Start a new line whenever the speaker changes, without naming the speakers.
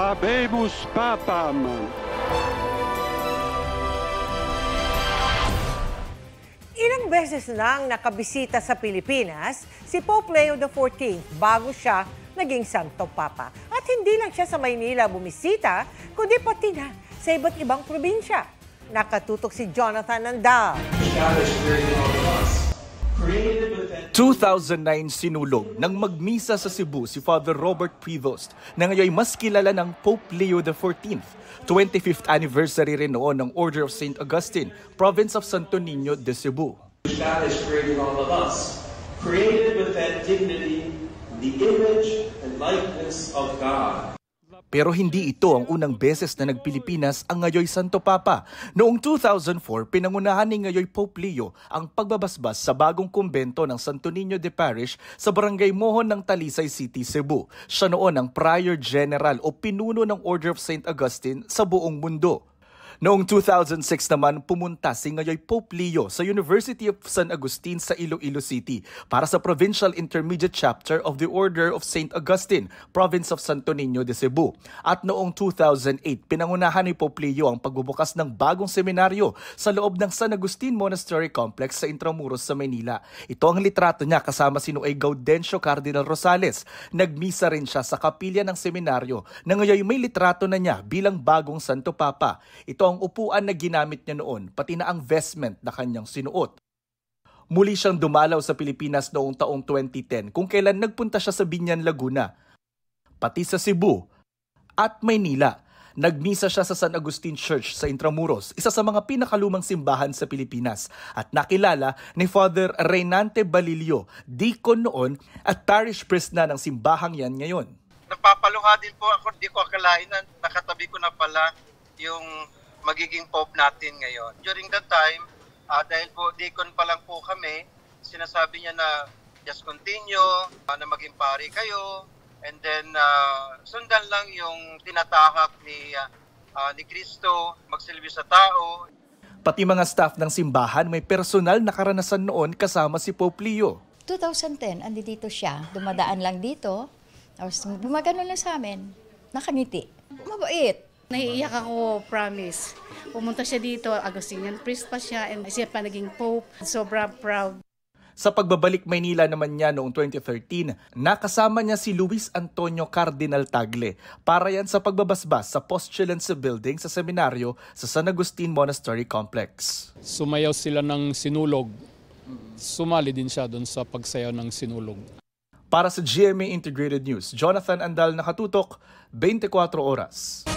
Habemus Papam.
Ilang beses nang nakabisita sa Pilipinas si Pope Leo XIV bago siya naging Santo Papa. At hindi lang siya sa Maynila bumisita, kundi pati na sa iba't ibang probinsya. Nakatutok si Jonathan Andal.
2009 sinulog nang magmisa sa Cebu si Father Robert Prevost na ngayon mas kilala ng Pope Leo XIV. 25th anniversary rin noon ng Order of St. Augustine, Province of Santo Niño de Cebu.
God has created all of us, created with that dignity, the image and likeness of God.
Pero hindi ito ang unang beses na nagpilipinas ang ngayoy Santo Papa. Noong 2004, pinangunahan ni ngayoy Pope Leo ang pagbabasbas sa bagong kumbento ng Santo Niño de Parish sa Barangay Mohon ng Talisay City, Cebu. Siya noon ang Prior General o pinuno ng Order of St. Augustine sa buong mundo. Noong 2006 naman, pumunta si ngayoy Pope Leo sa University of San Agustin sa Iloilo City para sa Provincial Intermediate Chapter of the Order of St. Augustine, Province of Santo Niño de Cebu. At noong 2008, pinangunahan ni Pope Leo ang pagbubukas ng bagong seminaryo sa loob ng San Agustin Monastery Complex sa Intramuros sa Maynila. Ito ang litrato niya kasama si Noe Gaudencio Cardinal Rosales. Nagmisa rin siya sa kapilya ng seminaryo na ngayon may litrato na niya bilang bagong Santo Papa. Ito ang upuan na ginamit niya noon, pati na ang vestment na kanyang sinuot. Muli siyang dumalaw sa Pilipinas noong taong 2010 kung kailan nagpunta siya sa Biñan, Laguna, pati sa Cebu at Maynila. Nagmisa siya sa San Agustin Church sa Intramuros, isa sa mga pinakalumang simbahan sa Pilipinas, at nakilala ni Father Reynante Balilio, deacon noon at parish priest na ng simbahang yan ngayon.
Napapaluha din po ako, di ko akalain na nakatabi ko na pala yung magiging Pope natin ngayon. During that time, dahil po deacon pa lang po kami, sinasabi niya na just continue, na maging pari kayo, and then sundan lang yung tinatahak ni Kristo, magsilbi sa tao.
Pati mga staff ng simbahan may personal na karanasan noon kasama si Pope Leo.
2010, andito siya, dumadaan lang dito, tapos gumagano lang sa amin, nakangiti. Mabait.
Naiiyak ako, promise. Pumunta siya dito, Augustinian priest pa siya, and siya pa naging Pope. Sobrang proud.
Sa pagbabalik Maynila naman niya noong 2013, nakasama niya si Luis Antonio Cardinal Tagle para yan sa pagbabasbas sa Postulants Building sa seminaryo sa San Agustin Monastery Complex.
Sumayaw sila ng sinulog. Sumali din siya doon sa pagsayaw ng sinulog.
Para sa GMA Integrated News, Jonathan Andal, nakatutok, 24 oras.